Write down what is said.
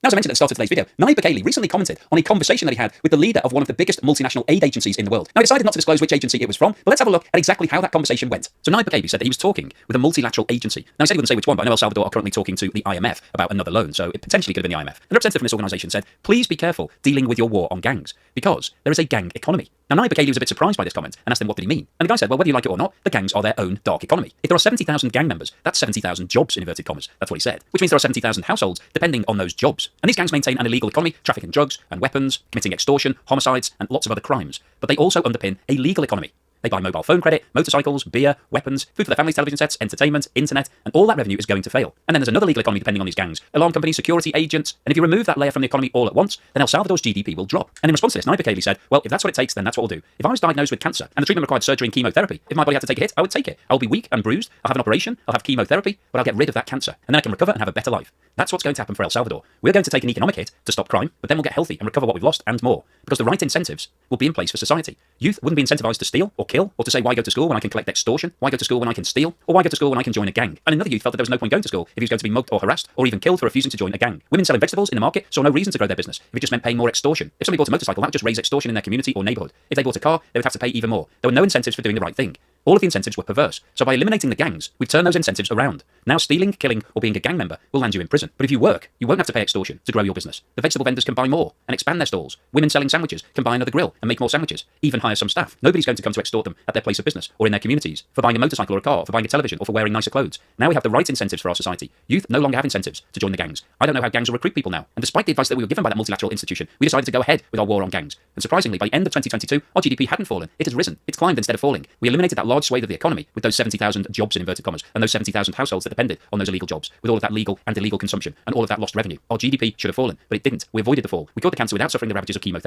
Now, as I mentioned at the start of today's video, Nayib Bukele recently commented on a conversation that he had with the leader of one of the biggest multinational aid agencies in the world. Now, I decided not to disclose which agency it was from, but let's have a look at exactly how that conversation went. So Nayib Bukele said that he was talking with a multilateral agency. Now, he said he wouldn't say which one, but I know El Salvador are currently talking to the IMF about another loan, so it potentially could have been the IMF. The representative from this organisation said, please be careful dealing with your war on gangs, because there is a gang economy. Now, Nayib Bukele was a bit surprised by this comment and asked him what did he mean. And the guy said, well, whether you like it or not, the gangs are their own dark economy. If there are 70,000 gang members, that's 70,000 jobs, in inverted commas. That's what he said. Which means there are 70,000 households depending on those jobs. And these gangs maintain an illegal economy, trafficking drugs and weapons, committing extortion, homicides, and lots of other crimes. But they also underpin a legal economy. They buy mobile phone credit, motorcycles, beer, weapons, food for their families' television sets, entertainment, internet, and all that revenue is going to fail. And then there's another legal economy depending on these gangs, alarm companies, security agents, and if you remove that layer from the economy all at once, then El Salvador's GDP will drop. And in response to this, Nayib Bukele said, well, if that's what it takes, then that's what we'll do. If I was diagnosed with cancer and the treatment required surgery and chemotherapy, if my body had to take a hit, I would take it. I'll be weak and bruised, I'll have an operation, I'll have chemotherapy, but I'll get rid of that cancer, and then I can recover and have a better life. That's what's going to happen for El Salvador. We're going to take an economic hit to stop crime, but then we'll get healthy and recover what we've lost and more, because the right incentives will be in place for society. Youth wouldn't be incentivized to steal or kill, or to say, why go to school when I can collect extortion? Why go to school when I can steal? Or why go to school when I can join a gang? And another youth felt that there was no point going to school if he was going to be mugged or harassed, or even killed for refusing to join a gang. Women selling vegetables in the market saw no reason to grow their business if it just meant paying more extortion. If somebody bought a motorcycle, that would just raise extortion in their community or neighbourhood. If they bought a car, they would have to pay even more. There were no incentives for doing the right thing. All of the incentives were perverse. So by eliminating the gangs, we've turned those incentives around. Now stealing, killing, or being a gang member will land you in prison. But if you work, you won't have to pay extortion to grow your business. The vegetable vendors can buy more and expand their stalls. Women selling sandwiches can buy another grill and make more sandwiches, even hire some staff. Nobody's going to come to extort them at their place of business or in their communities for buying a motorcycle or a car, for buying a television, or for wearing nicer clothes. Now we have the right incentives for our society. Youth no longer have incentives to join the gangs. I don't know how gangs will recruit people now. And despite the advice that we were given by that multilateral institution, we decided to go ahead with our war on gangs. And surprisingly, by the end of 2022, our GDP hadn't fallen. It has risen. It's climbed instead of falling. We eliminated that large swathe of the economy with those 70,000 jobs in inverted commas, and those 70,000 households that depended on those illegal jobs, with all of that legal and illegal consumption, and all of that lost revenue. Our GDP should have fallen, but it didn't. We avoided the fall. We cured the cancer without suffering the ravages of chemotherapy.